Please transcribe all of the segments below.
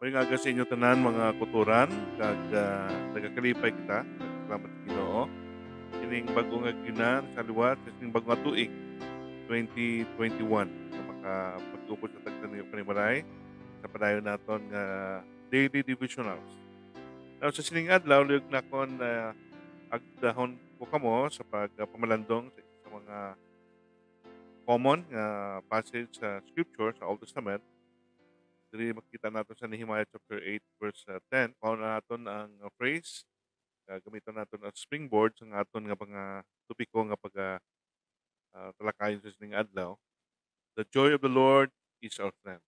Mayong aga sa inyo tanan mga kuturan kag nagakalipay kita. Salamat sa Ginoo. Kining bag-o nga ginan sa liwat kining bag-o nga tuig 2021 nga makapag-upod sa tagtanong panimalay sa padayon naton nga daily devotionals. Now sa sining adlaw luyag na kon agdahon ko kamo sa pagpamalandong sa mga common nga passage sa scripture sa Old Testament. Diri makita natin sa Nehemiah chapter 8 verse 10. Mao na naton ang phrase gamiton naton as springboard sa aton nga mga topiko nga talakayon sa sining adlaw. The joy of the Lord is our friend.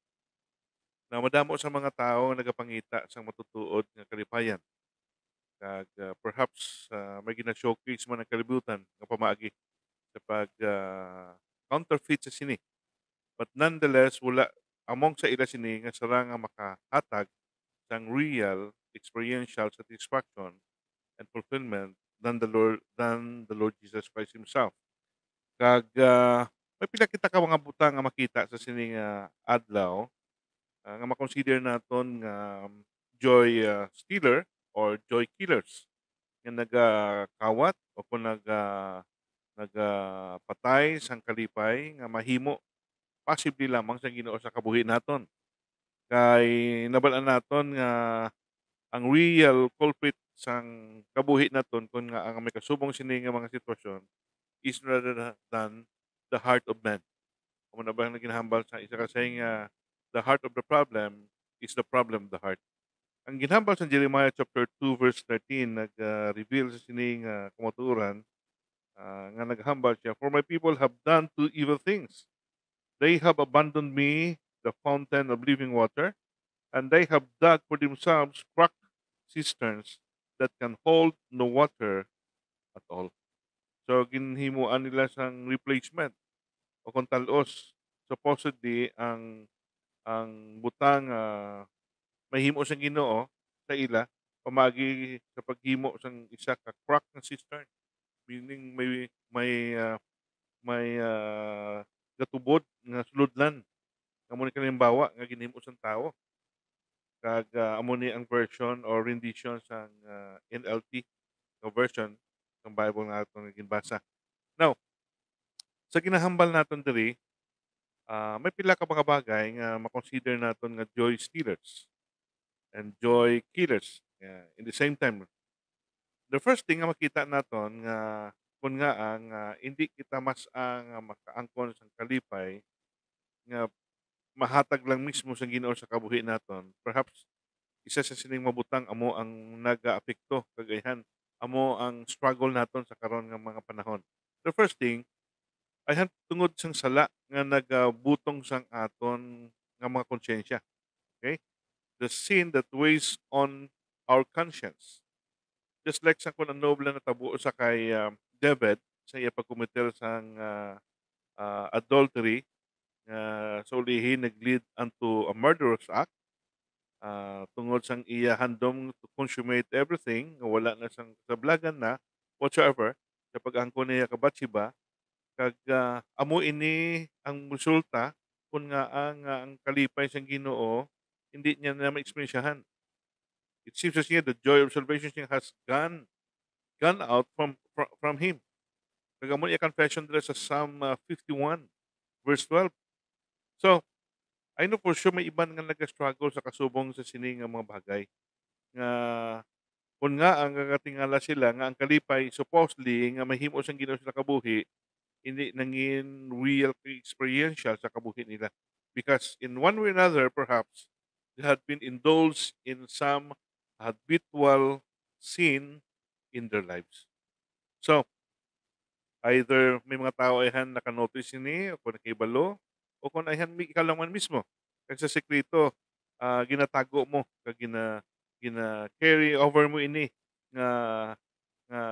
Na madamo sa mga tao nga nagapangita sa matutuod nga kalipayan kag perhaps may gina-showcase man ang kalibutan nga pamaagi sa counterfeit sa sini. But nonetheless wala among sa ila sini nga sara nga makahatag sang real experiential satisfaction and fulfillment than the Lord Jesus Christ himself. Kag may pila kita ka mga butang nga makita sa sining adlaw nga makonsider naton nga joy stealer or joy killers nga nagakawat o kung nagapatay sang kalipay nga mahimo possibly lamang sa Ginoo sa kabuhi naton. Kay nabal-an naton nga ang real culprit sang kabuhi naton kung nga ang may kasubong sini nga mga sitwasyon is rather than the heart of man. Amo na ba ang ginahambal sa isa ka saying the heart of the problem is the problem of the heart. Ang ginhambal sa Jeremiah chapter 2 verse 13 nag-reveal sa sining kamatuoran nga naghambal siya, "For my people have done two evil things. They have abandoned me, the fountain of living water, and they have dug for themselves cracked cisterns that can hold no water at all." So ginhimuan nila sang replacement o kung talos supposedly ang butang mahimo sang Ginoo sa ila pamagi sa paghimo sang isa ka crack nga cistern, meaning may gatubod nga sulodlan amo ni kalimbawa nga ginhimo sang tawo kag amo ni ang version or rendition sang NLT nga version ng Bible nga aton nga ginbasa. Now, sa ginahambal naton diri, may pila ka mga bagay nga makonsider naton nga joy stealers and joy killers in the same time. The first thing nga makita naton nga kun nga ang hindi kita mas-a nga makaangkon sa kalipay nga mahatag lang mismo sa Ginoo sa kabuhi naton. Perhaps isa sa sining mabutang amo ang nagaapekto kagayan amo ang struggle naton sa karon nga mga panahon. The first thing ay tungod sang sala nga nagabutong sang aton nga mga konsyensya. Okay? The sin that weighs on our conscience. Just like sa kung ang nobla na tabuo sa kay David sa iya pagkumitel sang adultery nga sa ulihi nag-lead unto a murderous act tungod sang iya handom to consummate everything nga wala na sang kasablagan na whatsoever sa pag-angkon niya ka Bathsheba kag amo ini ang resulta kun nga ang kalipay sang Ginoo hindi niya na ma-ekspersyahan. It seems as if the joy of salvation niya has gone out from him. Kag amo iya confession dira sa Psalm 51 verse 12. So, I know for sure may iban nga naga-struggle sa kasubong sa sini nga mga bagay nga kun nga ang kakatingala sila nga ang kalipay supposedly nga mahimo sang Ginoo sila kabuhi hindi nangin real experiential sa kabuhi nila. Because in one way or another, perhaps, they had been indulged in some habitual sin in their lives. So, either may mga tao ayhan nakanotice ini o kung nakibalo o kung ayhan may ikaw lang man mismo. Kag sa sekreto, ginatago mo kag gina-carry over mo ini nga nga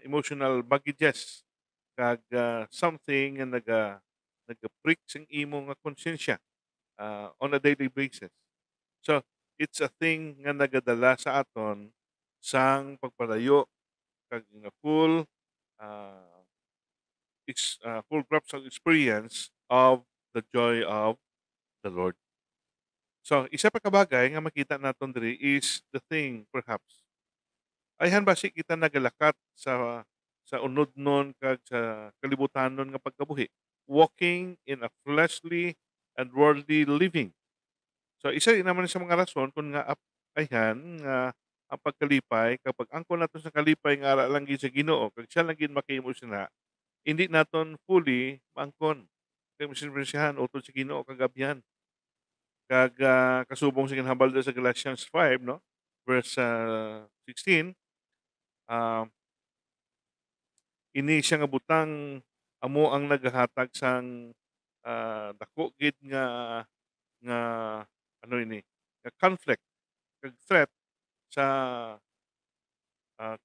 emotional baggages kag something nga naga-prick sing imo nga konsyensya on a daily basis. So, it's a thing nga nagadala sa aton sang pagpalayo kag nga uh, full grasp of experience of the joy of the Lord. So isa pa ka bagay nga makita naton diri is the thing perhaps ayhan basi kita nagalakat sa unodnon kag sa kalibutanon nga pagkabuhi, walking in a fleshly and worldly living. So isa rin naman sa mga rason kung nga ayhan nga ang pagkalipay kapag angkon naton sa kalipay nga ara lang gid sa Ginoo kag siya lang gid makahimo sina, hindi naton fully maangkon kay masinbersihan utod sa Ginoo kag abyan. Kag kasubong sa ginhambal sa Galatians 5 no, verse 16, ah, ini siya nga butang amo ang naghahatag sang dako gid nga ano ini, nga conflict kag threat sa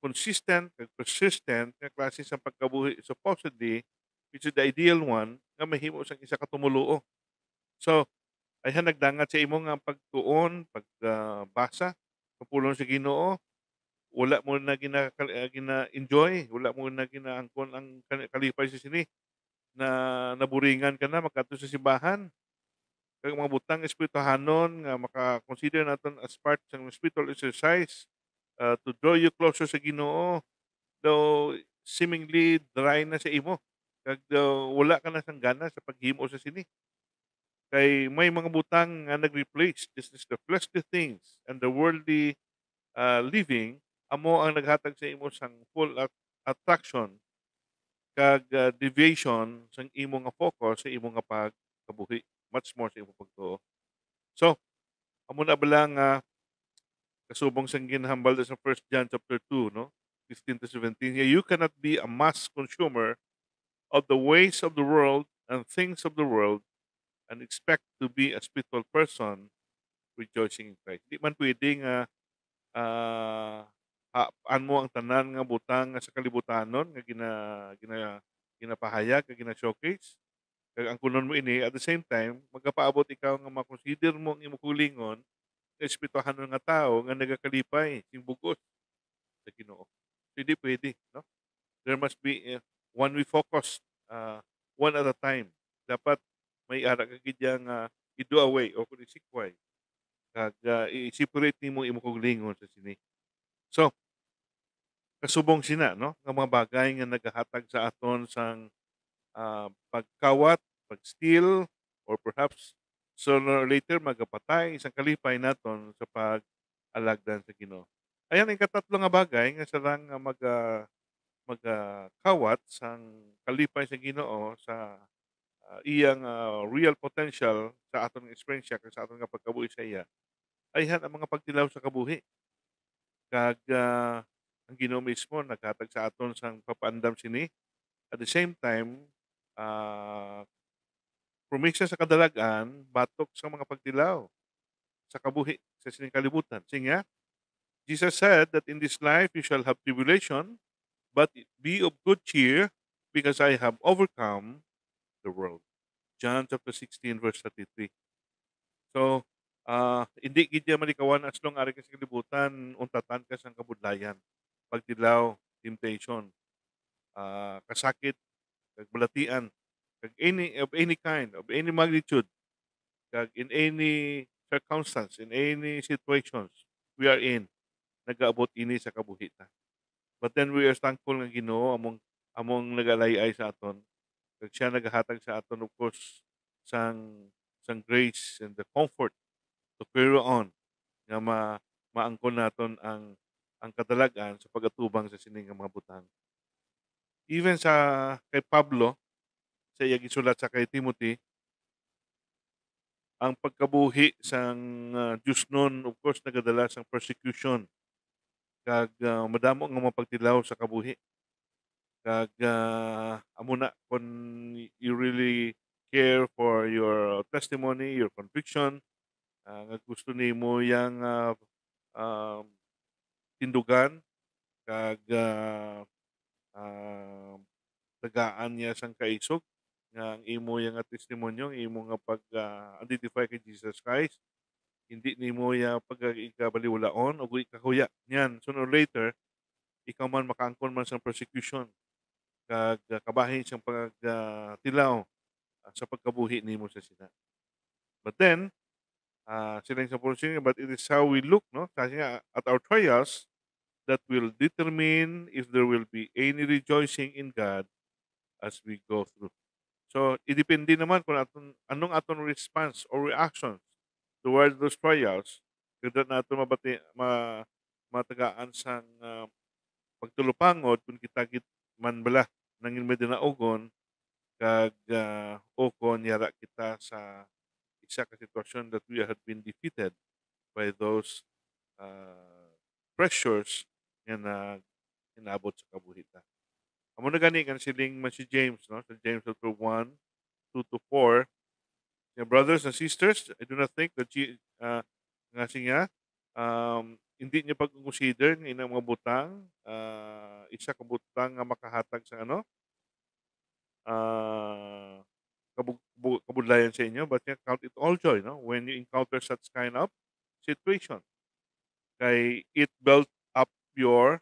consistent kag persistent nga klase sa pagkabuhi supposedly which is the ideal one nga mahimo sang isa ka tumuluo. So, ayhan nagdangat sa imo nga pagtuon, pagbasa sa pulong sa Ginoo, wala mo na gina-enjoy, wala mo na ginaangkon ang kalipay sa sini na naburingan ka na makadto sa simbahan. Kag mga butang espirituhanon nga maka-consider naton as part sa spiritual exercise, to draw you closer sa Ginoo, though seemingly dry na sa imo, kag wala ka na sang gana sa paghimo sa sini. Kay may mga butang nga nag-replace, this is the fleshly things and the worldly living, amo ang naghatag sa imo sang full attraction kag deviation sa imo nga focus sa imo nga pagkabuhi, much more sa imo pagtuo. So, amo na bala nga kasubong sang ginhambal sa First John chapter 2 no, 15 to 17, "Yeah, you cannot be a mass consumer of the ways of the world and things of the world and expect to be a spiritual person rejoicing in Christ." Di man pwede nga hapaan mo ang tanan nga butang nga sa kalibutanon nga gina ginapahayag nga gina-showcase, kag ang kunon mo ini at the same time magapaabot ikaw nga ma-consider mo ang imong kulingon nga espirituhanon nga tao nga nagakalipay sing bugos sa Ginoo. Hindi pwede, no? There must be one we focus, one at a time. Dapat may ara ka gid nga i-do away o kung isikway kag i-separate nimo imong kaugalingon sa sini. So, kasubong sina no nga mga bagay nga nagahatag sa aton sang pagkawat, pag-steal, or perhaps sooner or later magapatay isang kalipay naton sa pag-alagdan sa Ginoo. Ayan ang katatlo nga bagay nga sarang nga magakawat sang kalipay sa Ginoo sa iyang real potential sa aton nga eksperyensya kag sa aton nga pagkabuhi sa iya. Ayhan ang mga pagtilaw sa kabuhi kag ang Ginoo mismo naghatag sa aton sang papaandam sini. At the same time, ah, promesa sa kadalagan batok sa mga pagtilaw sa kabuhi sa sining kalibutan. Siya Jesus said that in this life you shall have tribulation, but be of good cheer because I have overcome the world. John chapter 16 verse 33. So, hindi gid ya malikawan as long ari ka sa kalibutan untatan ka sang kabudlayan, pagtilaw, temptation, kasakit, kag balatian, kag any kind, of any magnitude, kag in any circumstance, in any situations we are in, nagaabot ini sa kabuhi ta. But then we are thankful nga Ginoo among among nagalay-ay sa aton, kag siya nagahatag sa aton of course sang grace and the comfort to carry on nga maangkon naton ang kadalagan sa pagatubang sa sining nga mga butang. Even sa kay Pablo, sa iyang gisulat sa kay Timothy, ang pagkabuhi sang Diosnon of course nagadala sang persecution kag madamo nga mapagtilaw sa kabuhi. Kag amo na kung you really care for your testimony, your conviction, nga gusto nimo yang um, tindugan kag ah, tagaan niya sang kaisog nga ang imo yang nga testimonyo, ang imo nga pag-identify kay Jesus Christ, hindi nimo ya ikabaliwalaon o ikahuya niyan sooner or later ikaw man makaangkon man sa persecution kag kabahin siyang tilaw sa pagkabuhi nimo sa sina. But then sining sa pulsing, but it is how we look, no? Kasi nga, at our trials that will determine if there will be any rejoicing in God as we go through. So, idepende naman kung anong aton response or reactions towards those trials. Kada nato matagaan sang pagtulupangod kung kita gid man bala nangin medinaugon kag ukon yara kita sa isa ka sitwasyon that we had been defeated by those uh, pressures nga na inabot sa kabuhitan. Amo na gani kan siling man si James, no? Sa James chapter 1, 2 to 4. Yeah, brothers and sisters, I do not think that nga siya, hindi niya pag-consider ng inyong mga butang, isa ka butang nga makahatag sa ano, ah, kabudlayan sa inyo, but yeah, count it all joy, no? When you encounter such kind of situation. Kay your,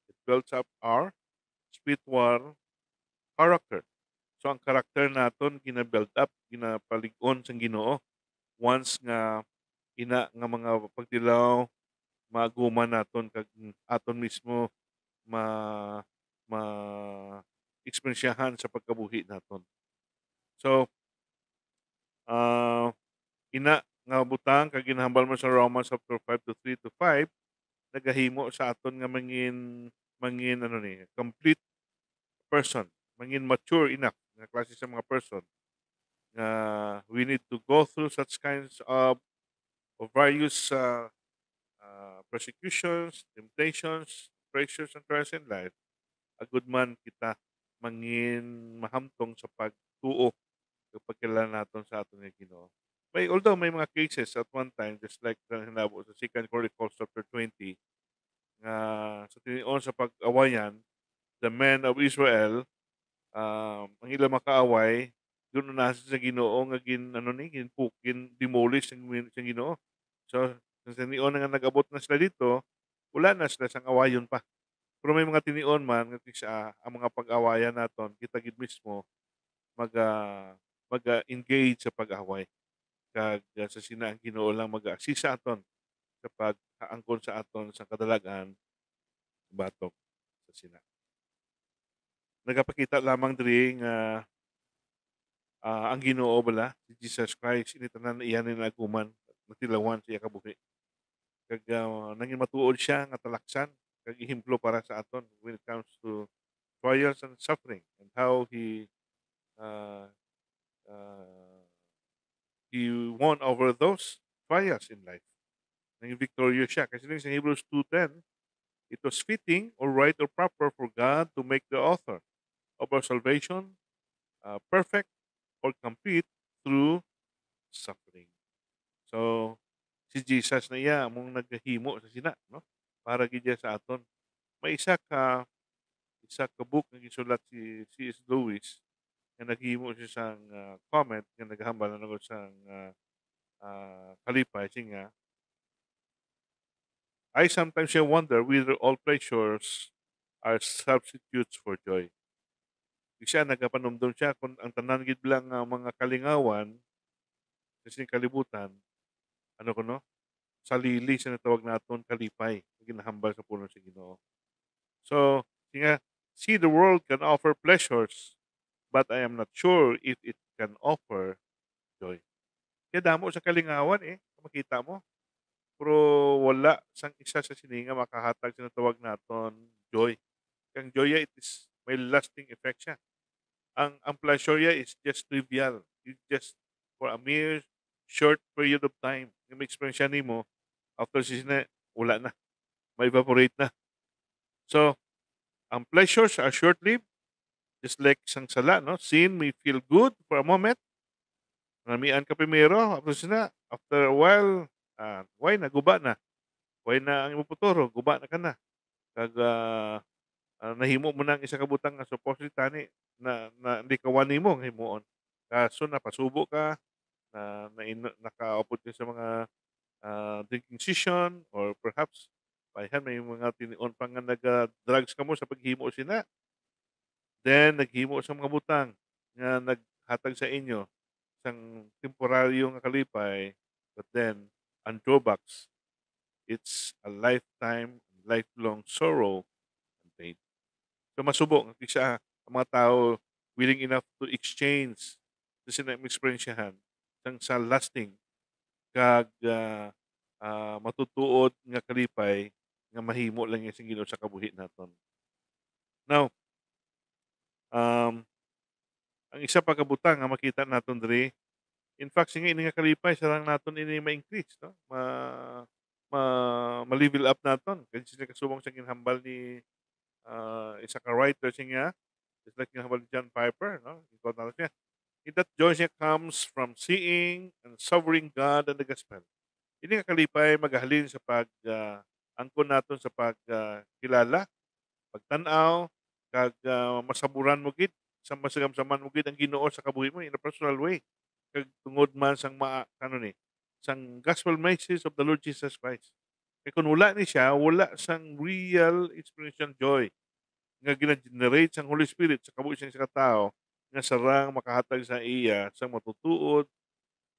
it builds up our spiritual character. So ang karakter naton gina-build up, ginapalig-on sa Ginoo once nga ina nga mga pagtilaw maguman naton kag aton mismo ma ma ekspersyahan sa pagkabuhi naton. So, ah, ina nga butang kag ginahambal mo sa Romans chapter 5 to 3 to 5 nagahimo sa aton nga mangin ano ni complete person, mangin mature enough nga klase sa mga person nga we need to go through such kinds of various persecutions, temptations, pressures, and trials in life. A good man kita mangin mahamtong sa pagtuo kapag kailangan naton sa aton nga Ginoo. Although may mga cases at one time, just like the hinabo sa 2 Chronicles chapter 20, nga sa tinion sa pag-awayan, the men of Israel, ang ilang makaaway, doon na sa Ginoo nga ano ni demolish ang Ginoo. So sa tinion nga nag-abot na sila dito, wala na sila sang awayon pa. Pero may mga tinion man nga ang mga pag-awayan naton kita gid mismo mag mag-engage sa pag-away kag sa sina ang Ginoo lang mag-assist sa aton sa pagkaangkon sa aton sa kadalagan batok sa sina. Nagapakita lamang diri nga ang Ginoo bala si Jesus Christ ini tanan iya ni naguman natilawan sa iya kabuhi kag nangin matuod siya nga talaksan kag ehemplo para sa aton when it comes to trials and suffering and how uh, uh, he won over those trials in life. Naging victorious siya. Kasi sa Hebrews 2:10, it was fitting or right or proper for God to make the author of our salvation perfect or complete through suffering. So, si Jesus na iya among naghahimo sa sina, no? Para gid sa aton. May isa ka book nga gisulat si C.S. Lewis nga naghimo siya sang comment nga naghambal na nagod sang kalipay siya nga I sometimes wonder whether all pleasures are substitutes for joy. Siya nagapanumdum siya kung ang tanan gid lang nga mga kalingawan sa sining kalibutan, ano kuno, salili sa natawag naton kalipay, ginahambal sa pulong sa Ginoo. So, nga, see the world can offer pleasures, but I am not sure if it can offer joy. Kaya damo sa kalingawan makita mo. Pero wala sang isa sa sini nga makahatag sa natawag naton joy. Kang joy it is may lasting effect siya. Ang pleasure is just trivial. It's just for a mere short period of time. Yung experience nimo after sisina wala na. May evaporate na. So, ang pleasures are short-lived, just like sang sala, no? Sin may feel good for a moment. Namian ka primero, after a while, why na, guba na. Why na ang imong futuro, guba na ka na. Kag nahimo mo na ang isa ka butang nga supposedly tani na hindi ka wani mo nga himuon. Kaso napasubo ka, nakaupod ka sa mga drinking session or perhaps bayhan may mga tinion pa nga drugs ka mo sa paghimo sina. Then naghimo sa mga butang nga naghatag sa inyo isang temporaryo nga kalipay But then, ang drawbacks, it's a lifetime, lifelong sorrow and pain. So masubok nga siya ang mga tao willing enough to exchange sa sila experiensyahan sang sa lasting kag matutuod nga kalipay nga mahimo lang yan sa Ginoo sa kabuhi naton. Now, um, ang isa pa kabutang nga makita naton diri, in fact sige ini nga kalipay sarang naton ini ma-increase no, ma ma-level up naton kay sila kasubong sa ginhambal ni isa ka writer siya just like ginhambal ni John Piper no, ikaw na siya. That joy niya comes from seeing and savoring God and the gospel. Ini nga kalipay magahalin sa angkon naton sa kilala, pagtan-aw, kag masaburan mo gid sa masagamsaman mo gid ang Ginoo sa kabuhi mo in a personal way. Kag tungod man sang sang gospel message of the Lord Jesus Christ. Kay kung wala ni siya, wala sang real experiential joy nga gina-generate sang Holy Spirit sa kabuhi siyang sa katao nga sarang makahatag sa iya sa matutuod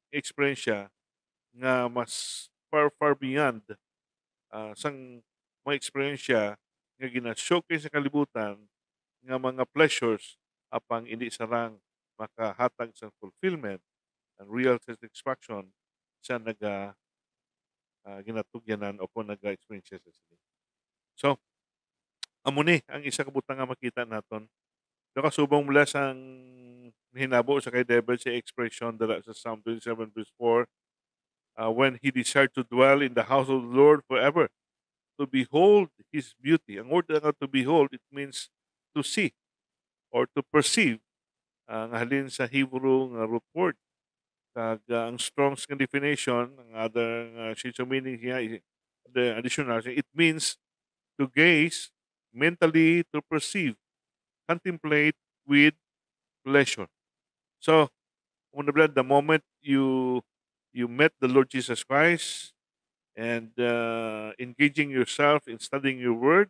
eksperyensya nga mas far beyond sang mga eksperyensya nga gina-showcase sa kalibutan nga mga pleasures apang hindi sarang makahatag sa fulfillment and real satisfaction sa ginatugyanan o kung naga-experience sa sini. So, amo ni ang isa ka butang nga makita naton. Nakasubong mula sang hinabo sa kay David sa expression dala sa Psalm 27 verse 4, when he desired to dwell in the house of the Lord forever, to behold his beauty. Ang word nga to behold, it means to see or to perceive. Ang halin sa Hebrew nga root word. Kag ang Strong's nga definition, ang other shades of meaning niya, the additional, it means to gaze, mentally to perceive, contemplate with pleasure. So, the moment you met the Lord Jesus Christ and engaging yourself in studying your word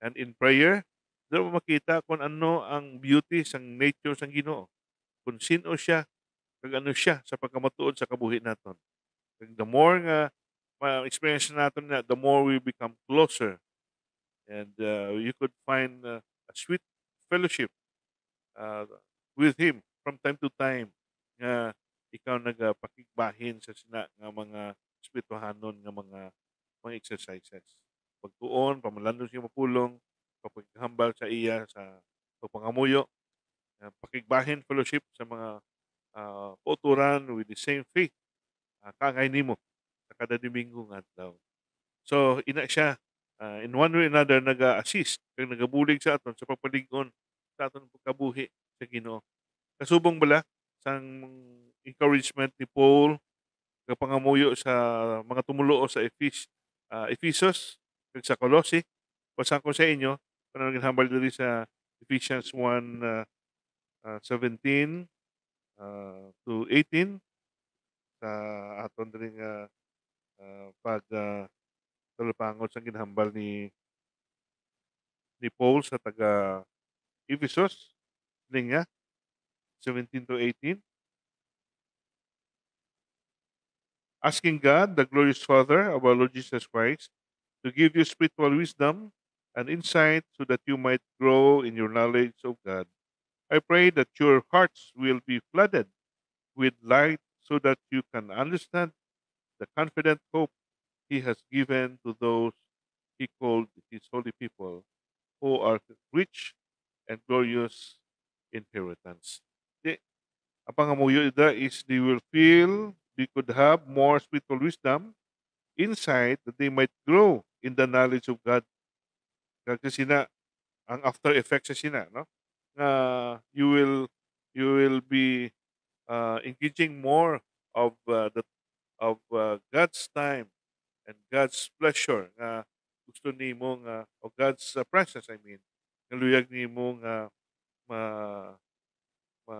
and in prayer, doon mo makita kung ano ang beauty sang nature sang Ginoo. Kung sino siya, kag ano siya sa pagkamatuod sa kabuhi naton. Kag the more nga ma-experience natin na, the more we become closer and you could find a sweet fellowship uh, with Him from time to time nga ikaw nagapakigbahin sa sina nga mga espirituhanon nga mga exercises. Pagtuon, pamalandong siya mapulong, papaghambal sa iya sa pagpangamuyo, pakigbahin fellowship sa mga pauturan with the same faith, kangay nimo sa kada Domingo nga adlaw. So ina siya in one way or another naga-assist kag nagabulig sa aton sa pagpalig-on sa aton pagkabuhi sa Ginoo. Kasubong bala sang encouragement ni Paul nga pangamuyo sa mga tumuluo sa Ephesus kag sa Colossae. Basahan ko sa inyo kanang ginhambal diri sa Ephesians 1 17 to 18 sa aton diri nga pag talupangod sa ginhambal ni Paul sa taga Ephesus niya 17 to 18, asking God, the glorious Father of our Lord Jesus Christ, to give you spiritual wisdom and insight so that you might grow in your knowledge of God. I pray that your hearts will be flooded with light so that you can understand the confident hope He has given to those He called His holy people, who are rich and glorious inheritance. Ang pangamuyo ida is they will feel they could have more spiritual wisdom, insight, that they might grow in the knowledge of God. Kasi sina, ang after effects sa sina, no? Na you will be engaging more of God's time and God's pleasure nga gusto nimo nga o God's presence, I mean, nga luyag nimo nga ma ma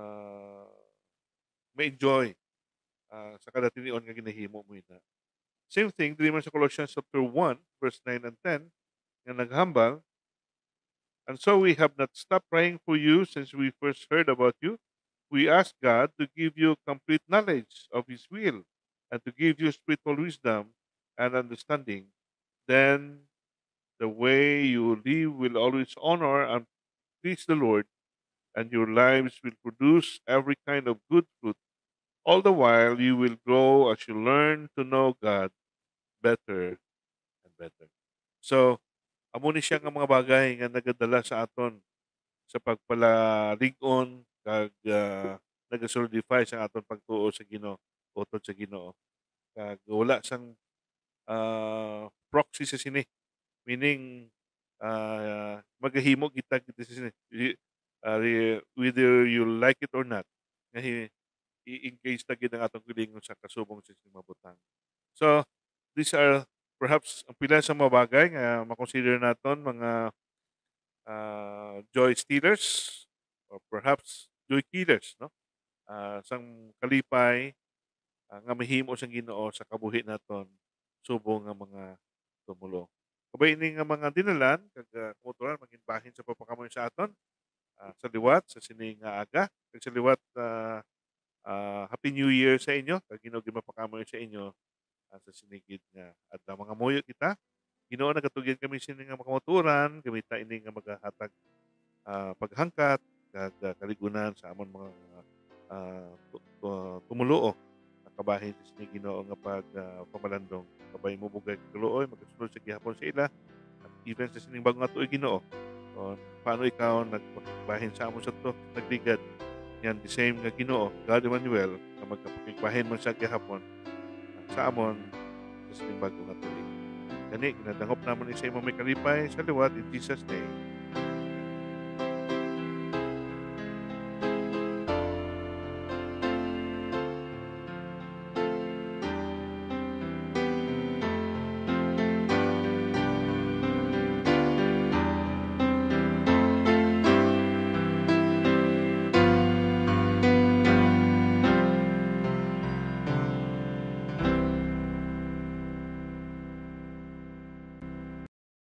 ma-enjoy sa kada tinuon nga ginahimo mo ina. Same thing diri man sa Colossians chapter 1 verse 9 and 10 nga naghambal, and so we have not stopped praying for you since we first heard about you. We ask God to give you complete knowledge of His will and to give you spiritual wisdom and understanding, then the way you live will always honor and please the Lord, and your lives will produce every kind of good fruit. All the while, you will grow as you learn to know God better and better. So, amo ni siya nga mga bagay nga nagadala sa aton sa pagpalalig-on kag nagasolidify sa aton pagtuo sa Ginoo, utod sa Ginoo. Kag wala sang proxy sa sini. Meaning, magahimo kita kita sa sini. Whether you like it or not, nga i-engage na gid ang atong gilingon sa kasubong sa sining mabutang. So, these are perhaps ang pila sa mga bagay nga makonsider naton mga joy stealers or perhaps joy killers, no? Sang kalipay nga mahimo sang Ginoo sa kabuhi naton subong nga mga tumulo. Kabay ini nga mga dinalan kag kumuturan maging bahin sa pagpakamoy sa aton sa liwat sa sining nga aga kag sa liwat Happy New Year sa inyo kag Ginoo gimapakamoy sa inyo sa sinigid nga adlaw mga muyo kita. Ginoo nagatugyan kami sini nga makamuturan gamita ini nga maghahatag paghangkat kag kaligunan sa amon mga tumuluo na kabahin sa sini Ginoo nga pamalandong kabay mo bugay kaluoy magasunod sa gihapon sa ila at even sa sining bagong atuig Ginoo on paano ikaw nagbahin sa amon sa to nagligad yan the same nga Ginoo God Emmanuel na magkapakigbahin man sa gihapon sa amon sa sining bagong atuig kani ginadangop namon sa imong may kalipay sa liwat in Jesus name.